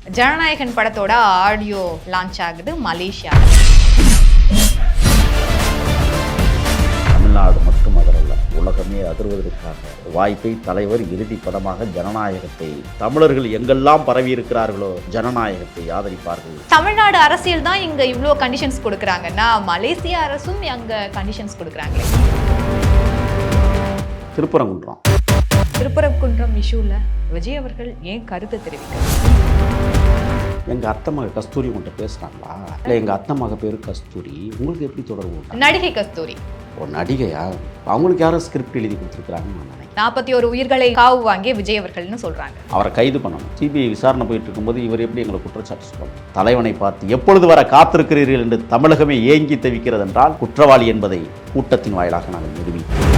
ஜனநாயகன் படத்தோட audio launch ஆகுது Malaysia. Tamil Nadu மட்டும் அதிரல்ல, உலகமே அதிர்வதற்காக வாய்ப்பை தலைவர் இறுதி படமாக ஜனநாயகத்தை, தமிழர்கள் எங்கெல்லாம் பரவி இருக்கிறார்களோ ஜனநாயகத்தை ஆதரிப்பார்கள். தமிழ்நாடு அரசியல் தான் இங்க இவ்வளோ கண்டிஷன்ஸ் கொடுக்குறாங்கன்னா மலேசியா அரசும் அங்க கண்டிஷன்ஸ் கொடுக்குறாங்களே. திருப்பரங்குன்றம் இஷ்யூல விஜய் அவர்கள் ஏன் கருத்து தெரிவிக்கிறார்? எங்கள் அத்தை மக கஸ்தூரி உங்கள்கிட்ட பேசுகிறாங்களா? இல்லை எங்கள் அத்தை மக பேர் கஸ்தூரி, உங்களுக்கு எப்படி தொடர்பு? நடிகை கஸ்தூரி ஒரு நடிகையா? அவங்களுக்கு யாரும் ஸ்கிரிப்ட் எழுதி கொடுத்துருக்குறாங்கன்னு நான் நினைக்கிறேன். 41 உயிர்களை காவு வாங்கிய விஜய் அவர்கள்னு சொல்றாங்க. அவரை கைது பண்ணணும். சிபிஐ விசாரணை போயிட்டு இருக்கும்போது இவர் எப்படி எங்களை குற்றச்சாட்டு சொல்லணும்? தலைவனை பார்த்து எப்பொழுது வர காத்திருக்கிறீர்கள் என்று தமிழகமே ஏங்கி தவிக்கிறது என்றால் குற்றவாளி என்பதை கூட்டத்தின் வாயிலாக நாங்கள் நிரூபிப்போம்.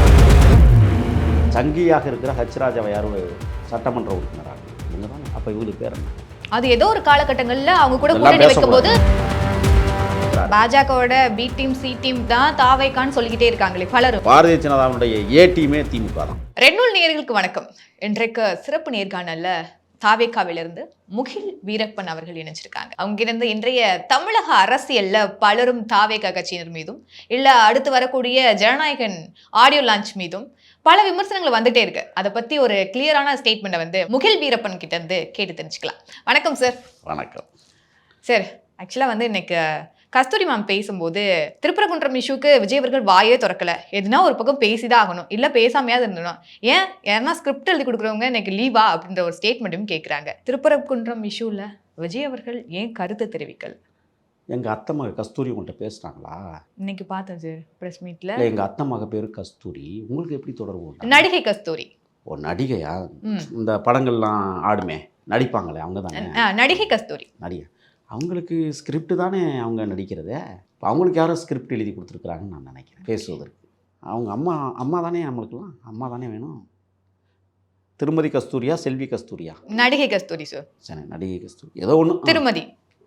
சங்கியாக இருக்கிற ஹச்ராஜாவை யாரும் சட்டமன்ற உறுப்பினராக இவங்க தான். அப்போ இவங்களுக்கு பேர் என்ன? அது ஏதோ ஒரு காலகட்டங்கள்ல அவங்க கூட கூட்டணி வைக்கும்போது பாஜகவோட பி டீம் சி டீம் தான் தாவைக்கான்னு சொல்லிக்கிட்டே இருக்காங்களே பலரும். பாரதிய ஜனதாவுடைய ஏ டீமே திமுக தான். ரெட்நூல் நேயர்களுக்கு வணக்கம். இன்றைக்கு சிறப்பு நேர்காணல்ல தாவேக்காவிலிருந்து முகில் வீரப்பன் அவர்கள் இணைஞ்சிருக்காங்க. அவங்க இருந்து இன்றைய தமிழக அரசியல்ல பலரும் தாவேக்கா கட்சியினர் மீதும் இல்ல அடுத்து வரக்கூடிய ஜனநாயகன் ஆடியோ லான்ச் மீதும் பல விமர்சனங்கள் வந்துட்டே இருக்கு. அதை பத்தி ஒரு கிளியரான ஸ்டேட்மெண்ட்டை வந்து முகில் வீரப்பன் கிட்ட இருந்து கேட்டு தெரிஞ்சுக்கலாம். வணக்கம் சார். வணக்கம் சார். ஆக்சுவலா வந்து இன்னைக்கு கஸ்தூரி மேம் பேசும்போது திருப்பரங்குன்றம் இஷ்யூக்கு விஜய் அவர்கள் வாயே திறக்கல. எதுனா ஒரு பக்கம் பேசிதான் ஆகணும், இல்ல பேசாமையாவது இருந்தணும். ஏன் யாருன்னா ஸ்கிரிப்ட் எழுதி கொடுக்குறவங்க இன்னைக்கு லீவா அப்படின்ற ஒரு ஸ்டேட்மெண்ட்டும் கேட்குறாங்க. திருப்பரங்குன்றம் இஷ்யூல விஜய் அவர்கள் ஏன் கருத்து தெரிவிக்கல? எங்கள் அத்தை மக கஸ்தூரி உங்கள்கிட்ட பேசுகிறாங்களா? இன்னைக்கு பார்த்தேன் சார் ப்ரெஸ் மீட்ல. எங்கள் அத்தை மக பேர் கஸ்தூரி, உங்களுக்கு எப்படி தொடர்பு? நடிகை கஸ்தூரி. ஒரு நடிகையா? இந்த படங்கள்லாம் ஆடுமே நடிப்பாங்களே அவங்க தானே? நடிகை கஸ்தூரி நடிகை. அவங்களுக்கு ஸ்கிரிப்ட் தானே அவங்க நடிக்கிறதே. இப்போ அவங்களுக்கு யாரும் ஸ்கிரிப்ட் எழுதி கொடுத்துருக்குறாங்கன்னு நான் நினைக்கிறேன் பேசுவதற்கு. அவங்க அம்மா தானே, நம்மளுக்கெல்லாம் அம்மா தானே வேணும். திருமதி கஸ்தூரியா செல்வி கஸ்தூரியா? நடிகை கஸ்தூரி சார். சரி, நடிகை கஸ்தூரி ஏதோ ஒன்று.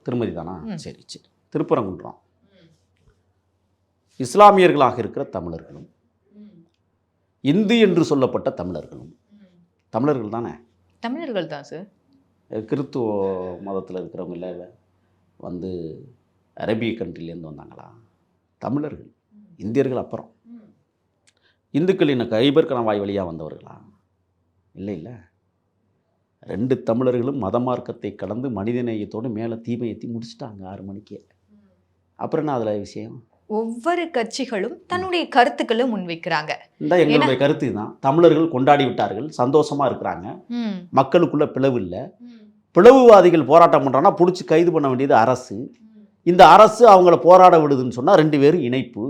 திருமதி தானா? சரி சரி. திருப்பரங்குன்றம் இஸ்லாமியர்களாக இருக்கிற தமிழர்களும் இந்து என்று சொல்லப்பட்ட தமிழர்களும் தமிழர்கள் தானே? தமிழர்கள் தான் சார். கிறித்துவ மதத்தில் இருக்கிறவங்க இல்லை வந்து அரேபிய கண்ட்ரிலேருந்து வந்தாங்களா? தமிழர்கள் இந்தியர்கள் அப்புறம் இந்துக்கள் என்ன கைபர் கணவாய் வழியாக வந்தவர்களா? இல்லை இல்லை. 2 தமிழர்களும் மத மார்க்கத்தை கடந்து மனிதநேயத்தோடு மேலே தீமையத்தி முடிச்சுட்டாங்க 6 மணிக்கே. அப்புறம் என்ன அதில் விஷயம்? ஒவ்வொரு கட்சிகளும் தன்னுடைய கருத்துக்களை முன்வைக்கிறாங்க. இந்த எங்களுடைய கருத்து தான். தமிழர்கள் கொண்டாடி விட்டார்கள், சந்தோஷமா இருக்கிறாங்க, மக்களுக்குள்ள பிளவு இல்லை. பிளவுவாதிகள் போராட்டம் பண்ணுறாங்கன்னா பிடிச்சி கைது பண்ண வேண்டியது அரசு. இந்த அரசு அவங்கள போராட விடுதுன்னு சொன்னால் 2 பேரும் இணைப்பு.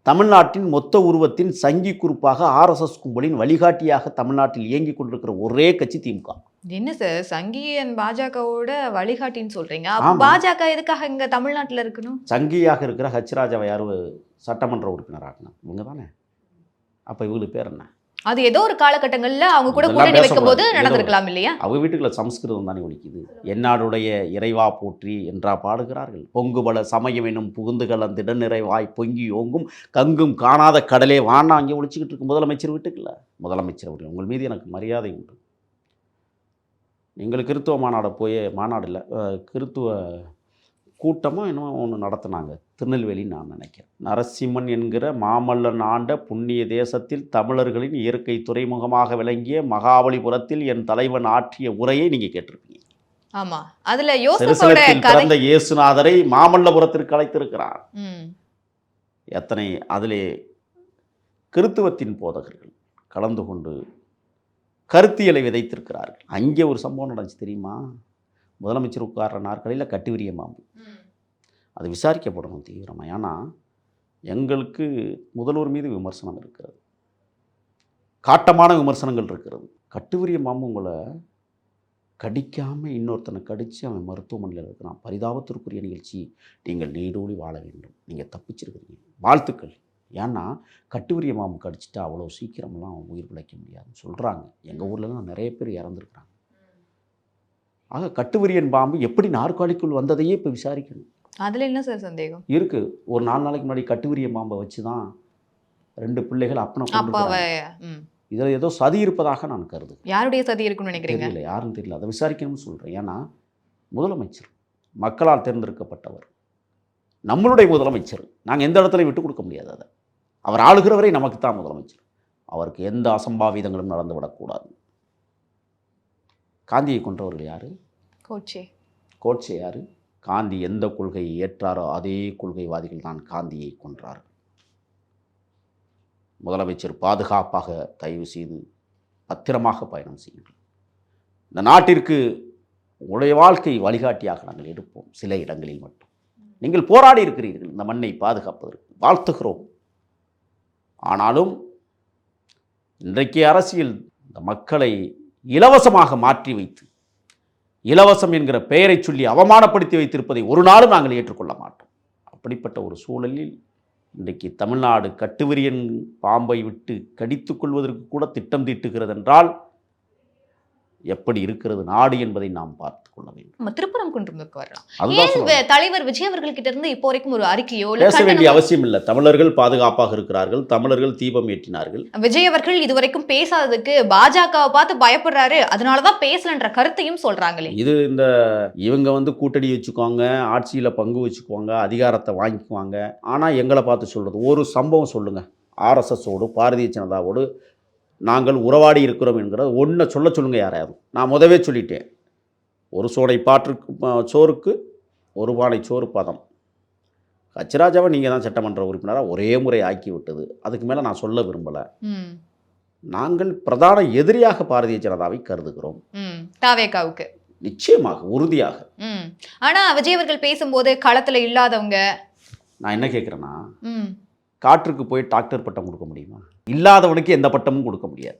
தமிழ்நாட்டின் மொத்த உருவத்தின் சங்கி குறிப்பாக ஆர்எஸ்எஸ் கும்பலின் வழிகாட்டியாக தமிழ்நாட்டில் இயங்கி கொண்டிருக்கிற ஒரே கட்சி திமுக. என்ன சார் சங்கியன் பாஜகவோட வழிகாட்டின்னு சொல்றீங்க? பாஜக எதுக்காக இங்க தமிழ்நாட்டில் இருக்கணும்? சங்கியாக இருக்கிற ஹச்ராஜாவை யாரும் சட்டமன்ற உறுப்பினராகணும் இவங்க தானே. அப்போ இவங்களுக்கு பேர் என்ன? அது ஏதோ ஒரு காலகட்டங்களில் அவங்க கூட கூட்டணி வைக்கும் போது நடந்திருக்கலாம் இல்லையா? அவங்க வீட்டுக்குள்ள சமஸ்கிருதம் தானே ஒழிக்குது. என்னாடுடைய இறைவா போற்றி என்றா பாடுகிறார்கள். பொங்குபல சமயம் என்னும் புகுந்துகள் அந்த இடநிறைவாய் பொங்கி ஓங்கும் கங்கும் காணாத கடலே வானா அங்கே ஒழிச்சிக்கிட்டு இருக்கு முதலமைச்சர் வீட்டுக்குள்ள. முதலமைச்சர் அவர்கள் உங்கள் மீது எனக்கு மரியாதை உண்டு. நீங்கள் கிறித்துவ மாநாடு மாநாடு இல்லை, கிறித்துவ கூட்டமாக என்னமோ ஒன்று நடத்தினாங்க திருநெல்வேலின்னு நான் நினைக்கிறேன். நரசிம்மன் என்கிற மாமல்லன் ஆண்ட புண்ணிய தேசத்தில் தமிழர்களின் இயற்கை துறைமுகமாக விளங்கிய மகாபலிபுரத்தில் என் தலைவன் ஆற்றிய உரையை நீங்கள் கேட்டிருப்பீங்க. ஆமா, அதுல யோசேப்போட பிறந்த இயேசுநாதரை மாமல்லபுரத்திற்கு அழைத்திருக்கிறார். எத்தனை அதிலே கிறித்துவத்தின் போதகர்கள் கலந்து கொண்டு கருத்தியலை விதைத்திருக்கிறார்கள். அங்கே ஒரு சம்பவம் நடந்துச்சு தெரியுமா? முதலமைச்சர் உட்கார்ற நாற்காலியில் கட்டுவிரிய மாம்பு. அது விசாரிக்கப்படணும் தீவிரமாக. ஏன்னா எங்களுக்கு முதல்வர் மீது விமர்சனம் இருக்கிறது, காட்டமான விமர்சனங்கள் இருக்கிறது. கட்டுவிரிய மாம்பு உங்களை கடிக்காமல் இன்னொருத்தனை கடித்து அவன் மருத்துவமனையில் இருக்கிறான். பரிதாபத்திற்குரிய நிகழ்ச்சி. நீங்கள் நீடூழி வாழ வேண்டும், நீங்கள் தப்பிச்சிருக்கிறீங்க, வாழ்த்துக்கள். ஏன்னா கட்டுவிரிய மாம்பு கடிச்சிட்டா அவ்வளோ சீக்கிரமெல்லாம் உயிர் பிழைக்க முடியாதுன்னு சொல்கிறாங்க. எங்கள் ஊர்லலாம் நிறைய பேர் இறந்துருக்குறாங்க. ஆக கட்டுவிரியன் பாம்பு எப்படி நாற்காலிக்குள் வந்ததையே இப்போ விசாரிக்கணும். அதில் என்ன சார் சந்தேகம் இருக்குது? ஒரு 4 நாளைக்கு முன்னாடி கட்டுவிரிய பாம்பை வச்சு தான் 2 பிள்ளைகள் அப்பனை இதில் ஏதோ சதி இருப்பதாக நான் கருது. யாருடைய சதி இருக்குன்னு நினைக்கிறீங்க? இல்லை, யாருன்னு தெரியல. அதை விசாரிக்கணும்னு சொல்கிறேன். ஏன்னா முதலமைச்சர், மக்களால் தேர்ந்தெடுக்கப்பட்டவர், நம்மளுடைய முதலமைச்சர். நாங்கள் எந்த இடத்துலையும் விட்டு கொடுக்க முடியாது. அதை அவர் ஆளுகிறவரை நமக்கு தான் முதலமைச்சர். அவருக்கு எந்த அசம்பாவிதங்களும் நடந்துவிடக்கூடாது. காந்தியை கொன்றவர்கள் யார்? கோட்சே யார்? காந்தி எந்த கொள்கையை ஏற்றாரோ அதே கொள்கைவாதிகள் தான் காந்தியை கொன்றார்கள். முதலமைச்சர் பாதுகாப்பாக தயவு செய்து பத்திரமாக பயணம் செய்யுங்கள். இந்த நாட்டிற்கு உடைய வாழ்க்கை வழிகாட்டியாக நாங்கள் எடுப்போம். சில இடங்களில் மட்டும் நீங்கள் போராடி இருக்கிறீர்கள் இந்த மண்ணை பாதுகாப்பதற்கு, வாழ்த்துகிறோம். ஆனாலும் இன்றைக்கு அரசியல் இந்த மக்களை இலவசமாக மாற்றி வைத்து, இலவசம் என்கிற பெயரை சொல்லி அவமானப்படுத்தி வைத்திருப்பதை ஒரு நாளும் நாங்கள் ஏற்றுக்கொள்ள மாட்டோம். அப்படிப்பட்ட ஒரு சூழலில் இன்றைக்கு தமிழ்நாடு கட்டுவிரியன் பாம்பை விட்டு கடித்துக் கொள்வதற்கு கூட திட்டம் தீட்டுகிறது என்றால் எப்படி இருக்கிறது நாடு என்பதை நாம் பார்த்து கொள்ள வேண்டும். நம்ம திருப்பரங்குன்றத்துக்கு வரலாம். ஏன் தலைவர் விஜய் அவர்கள் கிட்ட இருந்து இப்போ வரைக்கும் ஒரு அறிக்கையோ பேச வேண்டிய அவசியம் இல்லை. தமிழர்கள் பாதுகாப்பாக இருக்கிறார்கள், தமிழர்கள் தீபம் ஏற்றினார்கள். விஜய் அவர்கள் இதுவரைக்கும் பேசாததுக்கு பாஜகவை பார்த்து பயப்படுறாரு, அதனாலதான் பேசலன்ற கருத்தையும் சொல்றாங்களே. இது இவங்க கூட்டணி வச்சுக்குவாங்க, ஆட்சியில பங்கு வச்சுக்குவாங்க, அதிகாரத்தை வாங்கிக்குவாங்க. ஆனா எங்களை பார்த்து சொல்றது ஒரு சம்பவம் சொல்லுங்க. RSSோடு பாரதிய ஜனதாவோடு நாங்கள் உறவாடி இருக்கிறோம் என்கிறது ஒன்றை சொல்லுங்க யாராவது. நான் முதவே சொல்லிட்டேன், ஒரு சோடை சோறுக்கு ஒரு பானை சோறு பதம். ஹச்ராஜாவை நீங்கள் தான் சட்டமன்ற உறுப்பினராக ஒரே முறை ஆக்கி விட்டது. அதுக்கு மேலே நான் சொல்ல விரும்பலை. நாங்கள் பிரதான எதிரியாக பாரதிய ஜனதாவை கருதுகிறோம். தாவேகாவுக்கு நிச்சயமாக, உறுதியாக. ஆனால் விஜய் அவர்கள் பேசும்போது களத்தில் இல்லாதவங்க, நான் என்ன கேட்குறேன்னா, காற்றுக்கு போய் டாக்டர் பட்டம் கொடுக்க முடியுமா? இல்லாதவனுக்கு எந்த பட்டமும் கொடுக்க முடியாது.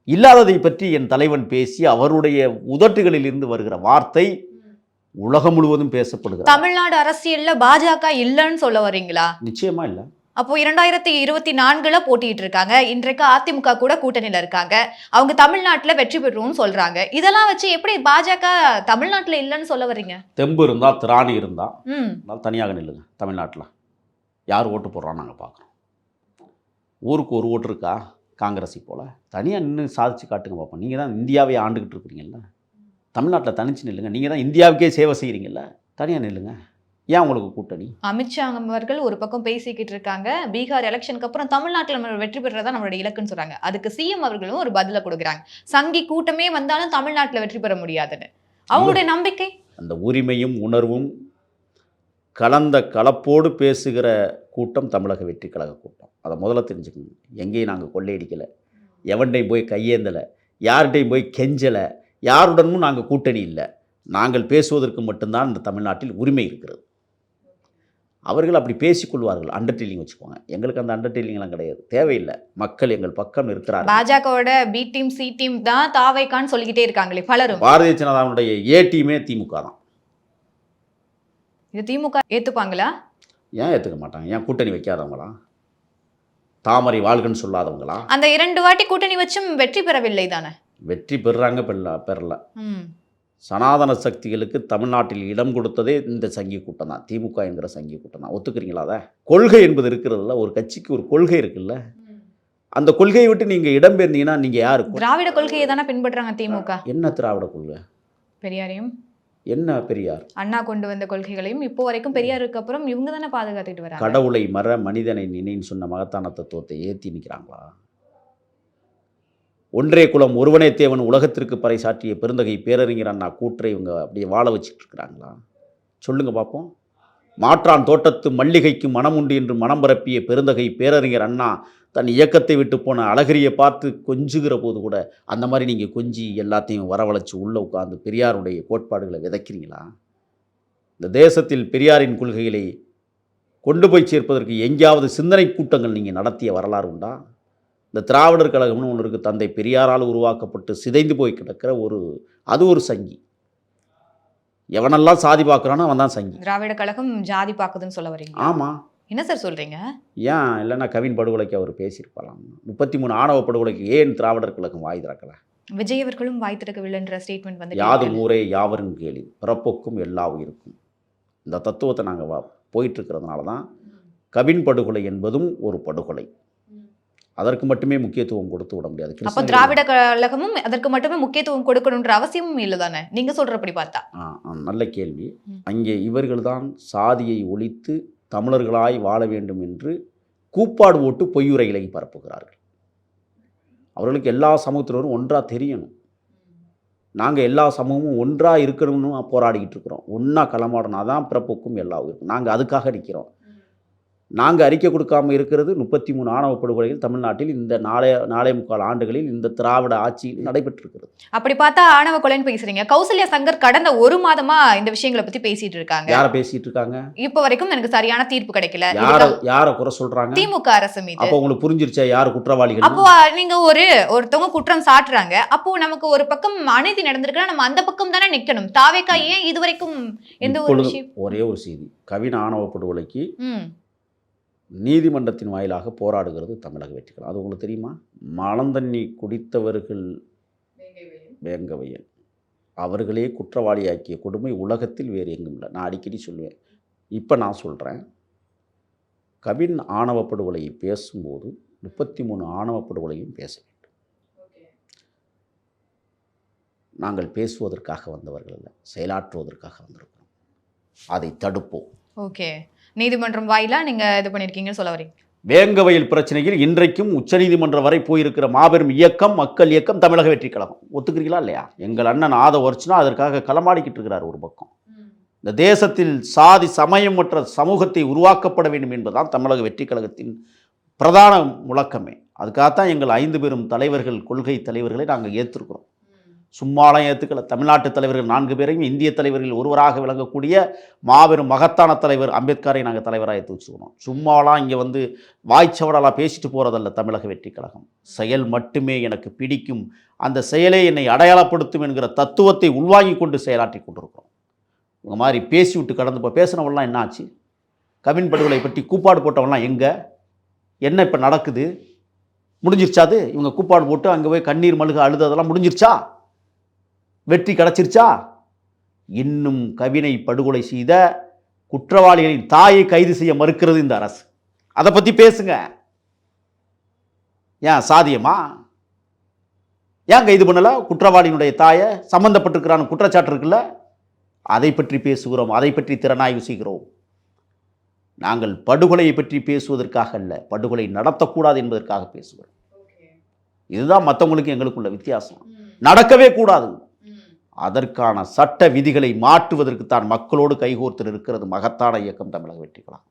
இல்லாததை பற்றி என் தலைவன் பேசி அவருடைய உதட்டுகளில் இருந்து வருகிற வார்த்தை உலகம் முழுவதும் பேசப்படுகிறது. தமிழ்நாடு அரசியல்ல பாஜக இல்லைன்னு சொல்ல வரீங்களா? நிச்சயமா இல்லை. அப்போ 2024 போட்டிட்டு இருக்காங்க. இன்றைக்கு அதிமுக கூட கூட்டணியில இருக்காங்க. அவங்க தமிழ்நாட்டுல வெற்றி பெறுவோம்னு சொல்றாங்க. இதெல்லாம் வச்சு எப்படி பாஜக தமிழ்நாட்டுல இல்லைன்னு சொல்ல வர்றீங்க? தெம்பு இருந்தா, திராணி இருந்தா தனியாக நில்லுங்க. தமிழ்நாட்டில் யார் ஓட்டு போடுறான்னு நாங்கள் பார்க்குறோம். ஊருக்கு ஒரு ஓட்டு இருக்கா காங்கிரஸை போல்? தனியாக நின்று சாதிச்சு காட்டுங்க பார்ப்போம். நீங்கள் தான் இந்தியாவை ஆண்டுகிட்டு இருக்கிறீங்கல்ல, தமிழ்நாட்டில் தனிச்சு நில்லுங்க. நீங்கள் தான் இந்தியாவுக்கே சேவை செய்கிறீங்கல்ல, தனியாக நில்லுங்க. ஏன் உங்களுக்கு கூட்டணி? அமித்ஷா அவர்கள் ஒரு பக்கம் பேசிக்கிட்டு இருக்காங்க, பீகார் எலெக்ஷனுக்கு அப்புறம் தமிழ்நாட்டில் நம்ம வெற்றி பெறதான் நம்மளுடைய இலக்குன்னு சொல்றாங்க. அதுக்கு சிஎம் அவர்களும் ஒரு பதில கொடுக்குறாங்க, சங்கி கூட்டமே வந்தாலும் தமிழ்நாட்டில் வெற்றி பெற முடியாதுன்னு. அவங்களுடைய நம்பிக்கை, அந்த உரிமையும் உணர்வும் கலந்த கலப்போடு பேசுகிற கூட்டம் தமிழக வெற்றி கழக கூட்டம். அதை முதல்ல தெரிஞ்சுக்கணும். எங்கேயும் நாங்கள் கொள்ளையடிக்கலை, எவன்டையும் போய் கையேந்தலை, யார்கிட்டையும் போய் கெஞ்சலை, யாருடனும் நாங்கள் கூட்டணி இல்லை. நாங்கள் பேசுவதற்கு மட்டும்தான் இந்த தமிழ்நாட்டில் உரிமை இருக்கிறது. அவர்கள் அப்படி பேசிக்கொள்வார்கள், அண்டர்டெய்லிங் வச்சுக்குவாங்க. எங்களுக்கு அந்த அண்டர்டெய்லிங்லாம் கிடையாது, தேவையில்லை. மக்கள் எங்கள் பக்கம் இருக்கிறார். பாஜகவோட பி டீம் சி டீம் தான் தாவேகான்னு சொல்லிக்கிட்டே இருக்காங்களே பலரும். பாரதிய ஜனதாவுடைய ஏ டீமே திமுக தான். இது திமுக ஏற்றுப்பாங்களா? ஏன் ஏற்றுக்க மாட்டாங்க? ஏன் கூட்டணி வைக்காதவங்களா? தாமரை வாழ்கன்னு சொல்லாதவங்களா? அந்த 2 வாட்டி கூட்டணி வச்சும் வெற்றி பெறவில்லை தானே? வெற்றி பெறாங்க, பெறல. சனாதன சக்திகளுக்கு தமிழ்நாட்டில் இடம் கொடுத்ததே இந்த சங்கி கூட்டம் தான், திமுக என்கிற சங்கி கூட்டம் தான். ஒத்துக்கிறீங்களா? அதை கொள்கை என்பது இருக்கிறதுல, ஒரு கட்சிக்கு ஒரு கொள்கை இருக்குல்ல, அந்த கொள்கையை விட்டு நீங்கள் இடம் பெயர்ந்தீங்கன்னா நீங்கள் யாரு? திராவிட கொள்கையை தானே பின்பற்றுறாங்க திமுக. என்ன திராவிட கொள்கை? பெரியாரையும் என்ன பெரியார் அண்ணா கொண்டு வந்த கொள்கைகளையும் இப்போ வரைக்கும் பெரியாருக்கு அப்புறம் இவங்க தானே பாதுகாத்துட்டு வராங்க. கடவுளை மற மனிதனை நினைன்னு சொன்ன மகத்தான தத்துவத்தை ஏற்றி நிற்கிறாங்களா? ஒன்றே குலம் ஒருவனே தேவன் உலகத்திற்கு பறைசாற்றிய பெருந்தகை பேரறிஞர் அண்ணா கூற்றை இவங்க அப்படியே வாழ வச்சுட்டு இருக்கிறாங்களா? சொல்லுங்க பார்ப்போம். மாற்றான் தோட்டத்து மல்லிகைக்கு மனமுண்டு என்று மனம் பரப்பிய பெருந்தகை பேரறிஞர் அண்ணா தன் இயக்கத்தை விட்டு போன அழகிரியை பார்த்து கொஞ்சுகிற போது கூட அந்த மாதிரி நீங்கள் கொஞ்சி எல்லாத்தையும் வரவழைச்சி உள்ளே உட்கார்ந்து பெரியாருடைய கோட்பாடுகளை விதைக்கிறீங்களா? இந்த தேசத்தில் பெரியாரின் கொள்கைகளை கொண்டு போய் சேர்ப்பதற்கு எங்கேயாவது சிந்தனை கூட்டங்கள் நீங்கள் நடத்திய வரலாறு உண்டா? இந்த திராவிடர் கழகம்னு ஒன்று இருக்குது, தந்தை பெரியாரால் உருவாக்கப்பட்டு சிதைந்து போய் கிடக்கிற அது ஒரு சங்கி. எவனெல்லாம் சாதி பார்க்குறானோ அவன் தான் சங்கி. திராவிட கழகம் ஜாதி பார்க்குதுன்னு சொல்ல வரீங்க? ஆமாம். என்ன சார் சொல்கிறீங்க? ஏன் இல்லைன்னா கவின் படுகொலைக்கு அவர் பேசியிருப்பாராம். 33 ஆணவ படுகொலைக்கு ஏன் திராவிடர் கழகம் வாய் திறக்கலை? விஜய் அவர்களும் வாய் திறக்கவில்லைன்ற ஸ்டேட்மெண்ட் வந்து யாதும் ஊரே யாவரும் கேளி பிறப்புக்கும் எல்லா உயிருக்கும். இந்த தத்துவத்தை நாங்கள் போயிட்டுருக்கிறதுனால தான் கவின் படுகொலை என்பதும் ஒரு படுகொலை. அதற்கு மட்டுமே முக்கியத்துவம் கொடுத்து விட முடியாது. அப்ப திராவிட கழகமும் அதற்கு மட்டுமே முக்கியத்துவம் கொடுக்கணுன்ற அவசியமும் இல்லை தானே நீங்க சொல்றபடி பார்த்தா? நல்ல கேள்வி. அங்கே இவர்கள்தான் சாதியை ஒழித்து தமிழர்களாய் வாழ வேண்டும் என்று கூப்பாடு போட்டு பொய்யுரைகளை பரப்புகிறார்கள். அவர்களுக்கு எல்லா சமூகத்தினரும் ஒன்றாக தெரியணும். நாங்கள் எல்லா சமூகமும் ஒன்றாக இருக்கணும்னு போராடிக்கிட்டு இருக்கிறோம். ஒன்றா களமாடணும். அதான் பிறப்புக்கும் எல்லா உயிருக்கும். நாங்கள் அதுக்காக நிற்கிறோம். நாங்கள் அறிக்கை கொடுக்காமல் இருக்கிறது 33 ஆணவ படுகொலைகள் தமிழ்நாட்டில் இந்த 4.25 ஆண்டுகளில் இந்த திராவிட ஆட்சியில் நடைபெற்றிருக்கிறது. அப்படி பார்த்தா ஆணவ கொலைன்னு பேசுறீங்க. கௌசல்யா சங்கர் கடந்த 1 மாதமா இந்த விஷயங்களை பத்தி பேசிட்டு இருக்காங்க. யாரை பேசிட்டு இருக்காங்க? இப்ப வரைக்கும் எனக்கு சரியான தீர்ப்பு கிடைக்கல. யார குறை சொல்றாங்க? திமுக அரசு மீது. அப்ப உங்களுக்கு புரிஞ்சிருச்சா யார் குற்றவாளிகள்? அப்போ நீங்க ஒருத்தவங்க குற்றம் சாட்டுறாங்க. அப்போ நமக்கு ஒரு பக்கம் அநீதி நடந்திருக்குன்னா நம்ம அந்த பக்கம் தானே நிக்கணும். தாவேக்கா ஏன் இது வரைக்கும் எந்த ஒரு விஷயம்? ஒரே ஒரு செய்தி, கவின் ஆணவ படுகொலைக்கு நீதிமன்றத்தின் வாயிலாக போராடுகிறது தமிழக வெற்றி கழகம். அது உங்களுக்கு தெரியுமா? மலந்தண்ணி குடித்தவர்கள் வேங்கவையல் அவர்களே குற்றவாளியாக்கிய கொடுமை உலகத்தில் வேறு எங்கும் இல்லை. நான் அடிக்கடி சொல்லுவேன். இப்போ நான் சொல்கிறேன், கவின் ஆணவ படுகொலையை பேசும்போது 33 ஆணவ படுகொலையும் பேச வேண்டும். நாங்கள் பேசுவதற்காக வந்தவர்கள் அல்ல, செயலாற்றுவதற்காக வந்திருக்கிறோம். அதை தடுப்போம். ஓகே, நீதிமன்றம் வாயிலா நீங்க இது பண்ணிருக்கீங்கன்னு சொல்ல வரீங்க. வேங்கவயல் பிரச்சனையில் இன்றைக்கும் உச்சநீதிமன்றம் வரை போயிருக்கிற மாபெரும் இயக்கம் மக்கள் இயக்கம் தமிழக வெற்றி கழகம். ஒத்துக்கிறீங்களா இல்லையா? எங்கள் அண்ணன் ஆதவர்ச்சுனா அதற்காக களமாடிக்கிட்டு இருக்கிறார். ஒரு பக்கம் இந்த தேசத்தில் சாதி சமயம் மற்ற சமூகத்தை உருவாக்கப்பட வேண்டும் என்பதுதான் தமிழக வெற்றி கழகத்தின் பிரதான முழக்கமே. அதுக்காகத்தான் எங்கள் 5 பெரும் தலைவர்கள், கொள்கை தலைவர்களை நாங்கள் ஏற்றிருக்கிறோம். சும்மாலாம் ஏற்றுக்கல. தமிழ்நாட்டு தலைவர்கள் 4 பேரையும் இந்திய தலைவர்கள் ஒருவராக விளங்கக்கூடிய மாபெரும் மகத்தான தலைவர் அம்பேத்கரை நாங்கள் தலைவராக ஏற்று வச்சுக்கணும். சும்மாலாம் இங்கே வந்து வாய்ச்சவடாலாம் பேசிட்டு போகிறதல்ல தமிழக வெற்றி கழகம். செயல் மட்டுமே எனக்கு பிடிக்கும், அந்த செயலே என்னை அடையாளப்படுத்தும் என்கிற தத்துவத்தை உள்வாங்கி கொண்டு செயலாற்றி கொண்டிருக்கிறோம். இந்த மாதிரி பேசி விட்டு கடந்து பேசினவெல்லாம் என்ன ஆச்சு? கவின் படுகொலை பற்றி கூப்பாடு போட்டவெல்லாம் எங்கே? என்ன இப்போ நடக்குது? முடிஞ்சிருச்சாது? இவங்க கூப்பாடு போட்டு அங்கே போய் கண்ணீர் மல்க அழுததெல்லாம் முடிஞ்சிருச்சா? வெற்றி கிடச்சிருச்சா? இன்னும் கவினை படுகொலை செய்த குற்றவாளிகளின் தாயை கைது செய்ய மறுக்கிறது இந்த அரசு. அதை பற்றி பேசுங்க. ஏன் சாதியமா? ஏன் கைது பண்ணல? குற்றவாளியினுடைய தாயை சம்பந்தப்பட்டிருக்கிறான்னு குற்றச்சாட்டு இருக்குல்ல, அதை பற்றி பேசுகிறோம். அதை பற்றி திறனாய்வு செய்கிறோம். நாங்கள் படுகொலையை பற்றி பேசுவதற்காக அல்ல, படுகொலை நடத்தக்கூடாது என்பதற்காக பேசுகிறோம். இதுதான் மற்றவங்களுக்கு எங்களுக்குள்ள வித்தியாசம். நடக்கவே கூடாது. அதற்கான சட்ட விதிகளை மாற்றுவதற்கு தான் மக்களோடு கைகோர்த்து இருக்கிறது மகத்தான இயக்கம் தமிழக வெற்றி கழகம்.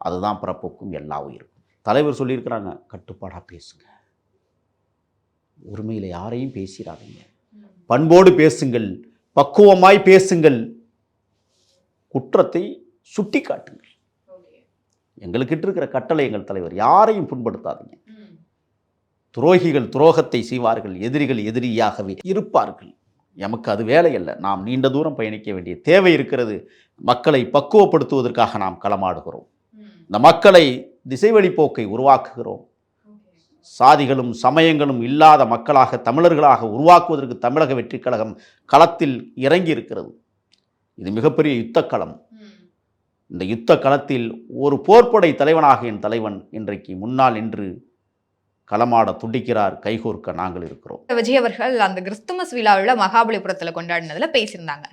அதுதான் பிறப்புக்கும் எல்லா உயிருக்கும். தலைவர் சொல்லியிருக்கிறாங்க, கட்டுப்பாடாக பேசுங்க, உரிமையில் யாரையும் பேசிடாதீங்க, பண்போடு பேசுங்கள், பக்குவமாய் பேசுங்கள், குற்றத்தை சுட்டி காட்டுங்கள். எங்களுக்கிட்ட இருக்கிற கட்டளை எங்கள் தலைவர், யாரையும் புண்படுத்தாதீங்க. துரோகிகள் துரோகத்தை செய்வார்கள், எதிரிகள் எதிரியாகவே இருப்பார்கள். எமக்கு அது வேலை அல்ல. நாம் நீண்ட தூரம் பயணிக்க வேண்டிய தேவை இருக்கிறது. மக்களை பக்குவப்படுத்துவதற்காக நாம் களமாடுகிறோம். இந்த மக்களை திசைவழி போக்கை உருவாக்குகிறோம். சாதிகளும் சமயங்களும் இல்லாத மக்களாக, தமிழர்களாக உருவாக்குவதற்கு தமிழக வெற்றி கழகம் களத்தில் இறங்கி இருக்கிறது. இது மிகப்பெரிய யுத்த களம். இந்த யுத்த களத்தில் ஒரு போர்ப்படை தலைவனாக என் தலைவன் இன்றைக்கு முன்னால் நின்று களமாட துடிக்கிறார். கைகோர்க்க நாங்கள் இருக்கிறோம். விஜய் அவர்கள் அந்த கிறிஸ்துமஸ் விழாவில் மகாபலிபுரத்தில் கொண்டாடினதுல பேசியிருந்தாங்க.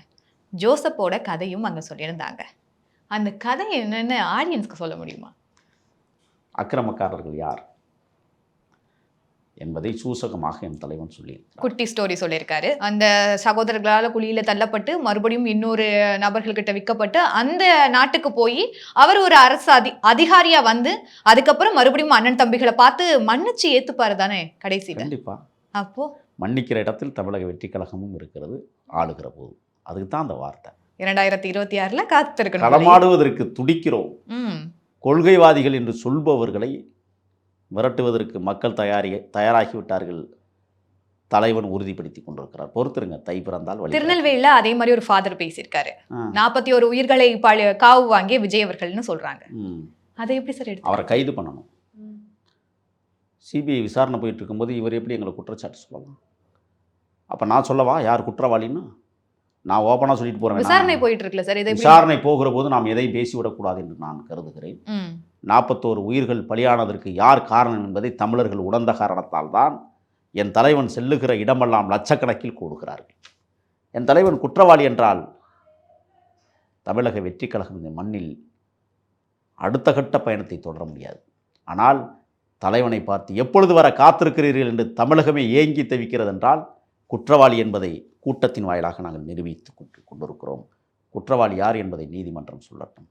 ஜோசப்போட கதையும் அங்கே சொல்லியிருந்தாங்க. அந்த கதை என்னன்னு ஆடியன்ஸ்க்கு சொல்ல முடியுமா? அக்கிரமக்காரர்கள் யார் என்பதை சூசகமாக என் தலைவன் சொல்லியிருக்கிறார். குட்டி ஸ்டோரி சொல்லியிருக்காரு. அந்த சகோதரர்களால் குழியில் தள்ளப்பட்டு மறுபடியும் இன்னொரு நபர்கள்கிட்ட விற்கப்பட்டு அந்த நாட்டுக்கு போய் அவர் ஒரு அரசு அதிகாரியா வந்து அதுக்கப்புறம் மறுபடியும் அண்ணன் தம்பிகளை பார்த்து மன்னிச்சு ஏத்துப்பாரு தானே கடைசியில்? கண்டிப்பா. அப்போ மன்னிக்கிற இடத்தில் தமிழக வெற்றி கழகமும் இருக்கிறது ஆளுகிற போது. அதுக்கு தான் அந்த வார்த்தை. 2026 காத்திருக்கணும். களமாடுவதற்கு துடிக்கிறோம். கொள்கைவாதிகள் என்று சொல்பவர்களை மிரட்டுவதற்கு மக்கள் தயாராகிவிட்டார்கள். தலைவன் உறுதிப்படுத்தி கொண்டிருக்கிறார். பொறுத்திருங்க, தை பிறந்தால் வழி. திருநெல்வேலியில் அதே மாதிரி ஒரு ஃபாதர் பேசியிருக்காரு. 41 உயிர்களை காவு வாங்கிய விஜய் அவர்கள்னு சொல்றாங்க. அதை எப்படி சார் எடுத்து? அவரை கைது பண்ணணும். சிபிஐ விசாரணை போயிட்டு இருக்கும்போது இவர் எப்படி எங்களை குற்றச்சாட்டு சொல்லலாம்? அப்போ நான் சொல்லவா யார் குற்றவாளின்னு? நான் ஓப்பனாக சொல்லிட்டு போகிறேன். விசாரணை போயிட்டு இருக்குல்ல சார், இதை விசாரணை போகிற போது நாம் எதையும் பேசிவிடக்கூடாது என்று நான் கருதுகிறேன். 41 உயிர்கள் பலியானதற்கு யார் காரணம் என்பதை தமிழர்கள் உணர்ந்த காரணத்தால் தான் என் தலைவன் செல்லுகிற இடமெல்லாம் லட்சக்கணக்கில் கூடுகிறார்கள். என் தலைவன் குற்றவாளி என்றால் தமிழக வெற்றி கழகம் இந்த மண்ணில் அடுத்த கட்ட பயணத்தை தொடர முடியாது. ஆனால் தலைவனை பார்த்து எப்பொழுது வர காத்திருக்கிறீர்கள் என்று தமிழகமே ஏங்கி தவிக்கிறது என்றால் குற்றவாளி என்பதை கூட்டத்தின் வாயிலாக நாங்கள் நிரூபித்து கொண்டிருக்கிறோம். குற்றவாளி யார் என்பதை நீதிமன்றம் சொல்லட்டும்.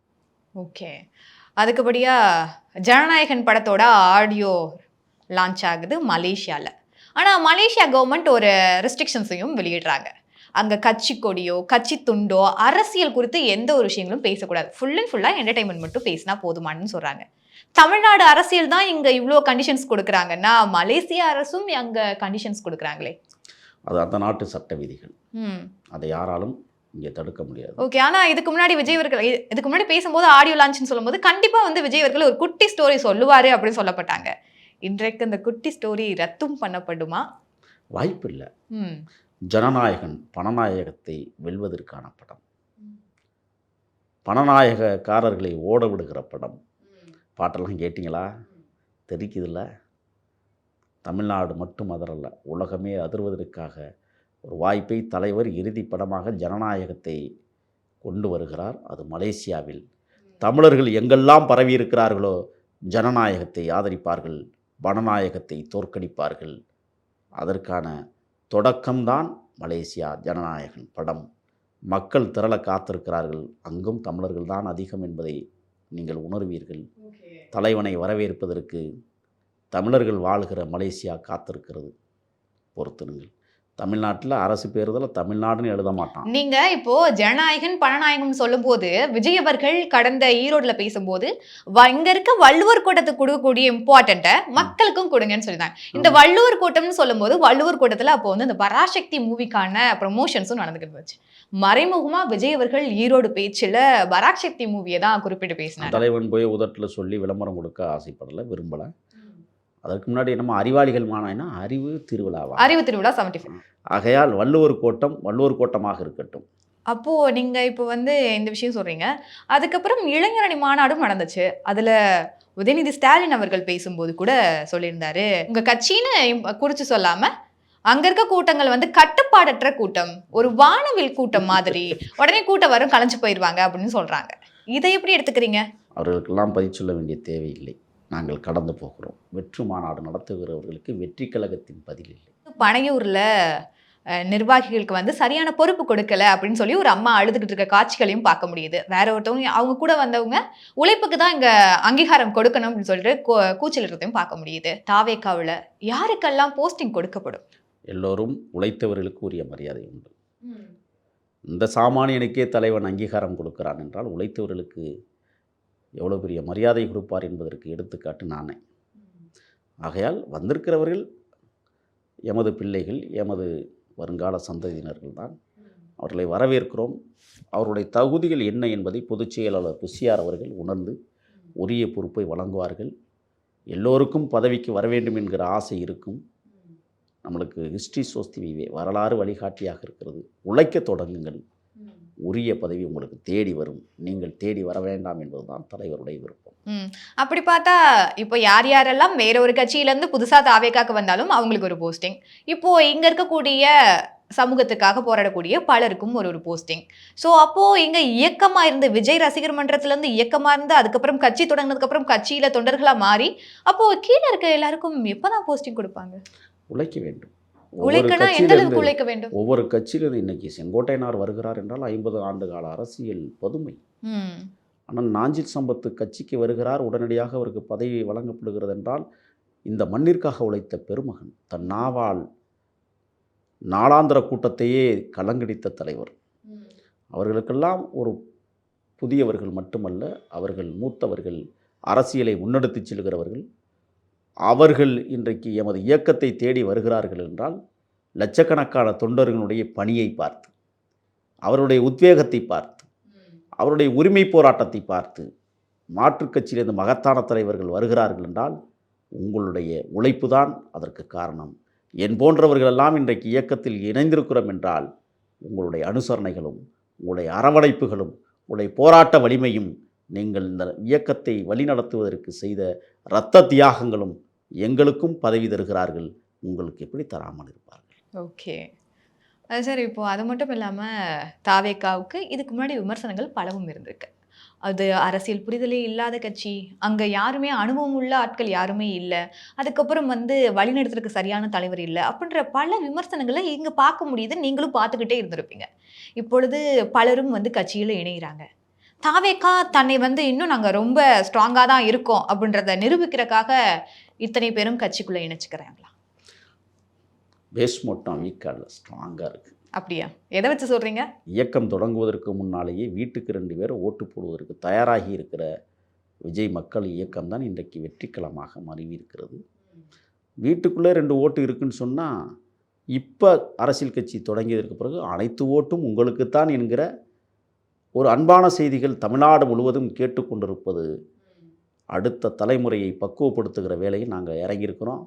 ஓகே, அதுக்குபடியா ஜனநாயகன் படத்தோட ஆடியோ லான்ச் ஆகுது மலேசியாவில். ஆனால் மலேசியா கவர்மெண்ட் ஒரு ரெஸ்ட்ரிக்ஷன்ஸையும் வெளியிடுறாங்க. அங்கே கட்சி கொடியோ கட்சி துண்டோ அரசியல் குறித்து எந்த ஒரு விஷயங்களும் பேசக்கூடாது, ஃபுல் அண்ட் ஃபுல்லாக என்டர்டைன்மெண்ட் மட்டும் பேசினா போதுமானு சொல்கிறாங்க. தமிழ்நாடு அரசியல் தான் இங்கே இவ்வளோ கண்டிஷன்ஸ் கொடுக்குறாங்கன்னா மலேசியா அரசும் அங்கே கண்டிஷன்ஸ் கொடுக்குறாங்களே. அது அந்த நாட்டு சட்ட விதிகள், அதை யாராலும் இங்கே தடுக்க முடியாது. ஓகே, ஆனால் இதுக்கு முன்னாடி விஜய் அவர்கள் இதுக்கு முன்னாடி பேசும்போது ஆடியோ லான்ச்னு சொல்லும்போது கண்டிப்பாக வந்து விஜய் அவர்கள் ஒரு குட்டி ஸ்டோரி சொல்லுவார் அப்படின்னு சொல்லப்பட்டாங்க. இன்றைக்கு அந்த குட்டி ஸ்டோரி ரத்தும் பண்ணப்படுமா? வாய்ப்பு இல்லை. ஜனநாயகன் பணநாயகத்தை வெல்வதற்கான படம், பணநாயகக்காரர்களை ஓட விடுகிற படம். பாட்டெல்லாம் கேட்டிங்களா? தெரிக்குதில்ல. தமிழ்நாடு மட்டும் அதரல்ல, உலகமே அதிர்வதற்காக ஒரு வாய்ப்பை தலைவர் இறுதி படமாக ஜனநாயகத்தை கொண்டு வருகிறார். அது மலேசியாவில். தமிழர்கள் எங்கெல்லாம் பரவி இருக்கிறார்களோ ஜனநாயகத்தை ஆதரிப்பார்கள், பணநாயகத்தை தோற்கடிப்பார்கள். அதற்கான தொடக்கம்தான் மலேசியா ஜனநாயகன் படம். மக்கள் திரள காத்திருக்கிறார்கள். அங்கும் தமிழர்கள் தான் அதிகம் என்பதை நீங்கள் உணர்வீர்கள். தலைவனை வரவேற்பதற்கு தமிழர்கள் வாழ்கிற மலேசியா காத்திருக்கிறது. பொறுத்துருங்கள். தமிழ்நாட்டில் அரசு பேருதில் தமிழ்நாடுன்னு எழுத மாட்டான். நீங்க இப்போ ஜனநாயகன் பணநாயகம் சொல்லும் போது விஜய் அவர்கள் கடந்த ஈரோடுல பேசும்போது இங்க இருக்க வள்ளுவர் கூட்டத்துக்கு கொடுக்கக்கூடிய இம்பார்ட்டன்ட்டை மக்களுக்கும் கொடுங்கன்னு சொல்லியிருந்தாங்க. இந்த வள்ளுவர் கூட்டம்னு சொல்லும் போது வள்ளுவர் கூட்டத்துல அப்போ வந்து இந்த பராசக்தி மூவிக்கான ப்ரமோஷன்ஸும் நடந்துகிட்டு இருந்துச்சு. மறைமுகமா விஜய் அவர்கள் ஈரோடு பேச்சுல பராசக்தி மூவியை தான் குறிப்பிட்டு பேசினார். தலைவன் போய் உதட்டில் சொல்லி விளம்பரம் கொடுக்க ஆசைப்படலை, விரும்பலை. அதற்கு முன்னாடி நம்ம அறிவாளிகள் மாநாடுனா அறிவு திருவிழாவா? அறிவு திருவிழா 75. ஆகையால் வள்ளுவர் கோட்டமாக இருக்கட்டும். அப்போ நீங்க இப்போ வந்து இந்த விஷயம் சொல்றீங்க. அதுக்கப்புறம் இளைஞரணி மாநாடும் நடந்துச்சு. அதுல உதயநிதி ஸ்டாலின் அவர்கள் பேசும்போது கூட சொல்லியிருந்தாரு, உங்க கட்சின்னு குறிச்சு சொல்லாம அங்க இருக்க கூட்டங்கள் வந்து கட்டுப்பாடற்ற கூட்டம், ஒரு வானவில் கூட்டம் மாதிரி, உடனே கூட்டம் வரும் கலைஞ்சு போயிடுவாங்க அப்படின்னு சொல்றாங்க. இதை எப்படி எடுத்துக்கிறீங்க? அவர்களுக்கெல்லாம் பதில் சொல்ல வேண்டிய தேவையில்லை. நாங்கள் கடந்து போகிறோம். வெற்று மாநாடு நடத்துகிறவர்களுக்கு வெற்றி கழகத்தின் பதில் இல்லை. பனையூர்ல நிர்வாகிகளுக்கு வந்து சரியான பொறுப்பு கொடுக்கல அப்படின்னு சொல்லி ஒரு அம்மா அழுதுகிட்டு இருக்க காட்சிகளையும் பார்க்க முடியுது. வேற ஒருத்தவங்க அவங்க கூட வந்தவங்க உழைப்புக்கு தான் இங்க அங்கீகாரம் கொடுக்கணும் அப்படின்னு சொல்லிட்டு கூச்சலிடுறதையும் பார்க்க முடியுது. தாவேக்காவில் யாருக்கெல்லாம் போஸ்டிங் கொடுக்கப்படும்? எல்லோரும் உழைத்தவர்களுக்கு உரிய மரியாதை உண்டு. இந்த சாமானியனுக்கே தலைவன் அங்கீகாரம் கொடுக்கிறான் என்றால் உழைத்தவர்களுக்கு எவ்வளோ பெரிய மரியாதை கொடுப்பார் என்பதற்கு எடுத்துக்காட்டு நானே. ஆகையால் வந்திருக்கிறவர்கள் எமது பிள்ளைகள், எமது வருங்கால சந்ததியினர்கள் தான். அவர்களை வரவேற்கிறோம். அவருடைய தகுதிகள் என்ன என்பதை பொதுச் செயலாளர் புசியார் அவர்கள் உணர்ந்து உரிய பொறுப்பை வழங்குவார்கள். எல்லோருக்கும் பதவிக்கு வர வேண்டும் என்கிற ஆசை இருக்கும். நம்மளுக்கு ஹிஸ்ட்ரி சோஸ்திவிவே வரலாறு வழிகாட்டியாக இருக்கிறது. உழைக்க தொடங்குங்கள், உரிய பதவி உங்களுக்கு தேடி வரும். நீங்கள் தேடி வர வேண்டாம் என்பதுதான் தலைவருடைய விருப்பம். அப்படி பார்த்தா இப்போ யாரெல்லாம் வேற ஒரு கட்சியிலேருந்து புதுசாக தாவேக்காக்கு வந்தாலும் அவங்களுக்கு ஒரு போஸ்டிங், இப்போ இங்க இருக்கக்கூடிய சமூகத்துக்காக போராடக்கூடிய பலருக்கும் ஒரு போஸ்டிங். ஸோ அப்போ இங்க இயக்கமா இருந்து விஜய் ரசிகர் மன்றத்துல இருந்து இயக்கமா இருந்து அதுக்கப்புறம் கட்சி தொடங்கினதுக்கு அப்புறம் கட்சியில தொண்டர்களா மாறி அப்போ கீழே இருக்க எல்லாருக்கும் எப்பதான் போஸ்டிங் கொடுப்பாங்க? உழைக்க வேண்டும். உழைக்க வேண்டும். ஒவ்வொரு கட்சியிலிருந்து இன்னைக்கு செங்கோட்டையனார் வருகிறார் என்றால் 50 ஆண்டு கால அரசியல் பதுமை. ஆனால் நாஞ்சில் சம்பத்து கட்சிக்கு வருகிறார், உடனடியாக அவருக்கு பதவி வழங்கப்படுகிறது என்றால் இந்த மண்ணிற்காக உழைத்த பெருமகன், தன் நாவால் நாளாந்திர கூட்டத்தையே கலங்கடித்த தலைவர். அவர்களுக்கெல்லாம் ஒரு புதியவர்கள் மட்டுமல்ல, அவர்கள் மூத்தவர்கள், அரசியலை முன்னெடுத்து செல்கிறவர்கள். அவர்கள் இன்றைக்கு எமது இயக்கத்தை தேடி வருகிறார்கள் என்றால் லட்சக்கணக்கான தொண்டர்களுடைய பணியை பார்த்து, அவருடைய உத்வேகத்தை பார்த்து, அவருடைய உரிமை போராட்டத்தை பார்த்து மாற்றுக் கட்சியிலிருந்து மகத்தான தலைவர்கள் வருகிறார்கள் என்றால் உங்களுடைய உழைப்பு தான் அதற்கு காரணம். என் போன்றவர்களெல்லாம் இன்றைக்கு இயக்கத்தில் இணைந்திருக்கிறோம் என்றால் உங்களுடைய அனுசரணைகளும், உங்களுடைய அரவணைப்புகளும், உங்களுடைய போராட்ட வலிமையும், நீங்கள் இந்த இயக்கத்தை வழிநடத்துவதற்கு செய்த இரத்த தியாகங்களும் எங்களுக்கும் பதவி தருகிறார்கள். உங்களுக்கு எப்படி தராமல் இருப்பார்கள்? ஓகே. சார் இப்போ அது மட்டும் இல்லாம தாவேகாவுக்கு இதுக்கு முன்னாடி விமர்சனங்கள் பலவும் இருந்திருக்கு. அது அரசியல் புரிதலே இல்லாத கட்சி, அங்க யாருமே அனுபவம் உள்ள ஆட்கள் யாருமே இல்ல. அதுக்கப்புறம் வழிநடத்துறதுக்கு சரியான தலைவர் இல்ல. அப்படின்ற பல விமர்சனங்கள இங்க பார்க்க முடியுது. நீங்களும் பார்த்துக்கிட்டே இருந்திருப்பீங்க. இப்பொழுது பலரும் கட்சியில இணையிறாங்க. தாவேகா தன்னை இன்னும் நாங்க ரொம்ப ஸ்ட்ராங்கா தான் இருக்கோம் அப்படின்றத நிரூபிக்கிறதுக்காக இத்தனை பேரும் கட்சிக்குள்ள இணைச்சுக்கிறாங்களா? பேஸ் மட்டும் வீக்காக இல்லை, ஸ்ட்ராங்காக இருக்குது. அப்படியா? எதை வச்சு சொல்றீங்க? இயக்கம் தொடங்குவதற்கு முன்னாலேயே வீட்டுக்கு 2 பேரை ஓட்டு போடுவதற்கு தயாராகி இருக்கிற விஜய் மக்கள் இயக்கம் தான் இன்றைக்கு வெற்றிக்களமாக மருவி இருக்கிறது. வீட்டுக்குள்ளே 2 ஓட்டு இருக்குன்னு சொன்னால், இப்போ அரசியல் கட்சி தொடங்கியதற்கு பிறகு அனைத்து ஓட்டும் உங்களுக்குத்தான் என்கிற ஒரு அன்பான செய்திகள் தமிழ்நாடு முழுவதும் கேட்டுக்கொண்டிருப்பது, அடுத்த தலைமுறையை பக்குவப்படுத்துகிற வேலையில் நாங்கள் இறங்கியிருக்கிறோம்.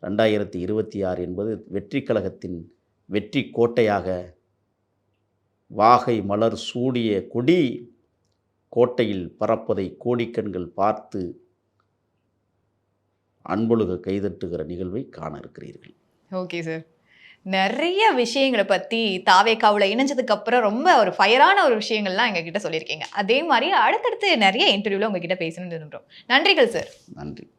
2026 என்பது வெற்றி கழகத்தின் வெற்றி கோட்டையாக, வாகை மலர் சூடிய கொடி கோட்டையில் பறப்பதை கோடிக்கண்கள் பார்த்து அன்பொழுக கைதட்டுகிற நிகழ்வை காண இருக்கிறீர்கள். Okay sir. நிறைய விஷயங்களை பத்தி தாவேகாவுல இணைஞ்சதுக்கு அப்புறம் ரொம்ப ஒரு ஃபயரான ஒரு விஷயங்கள்லாம் எங்ககிட்ட சொல்லியிருக்கீங்க. அதே மாதிரி அடுத்தடுத்து நிறைய இன்டர்வியூல உங்ககிட்ட பேசணும்னு விரும்புகிறோம். நன்றிகள் சார். நன்றி.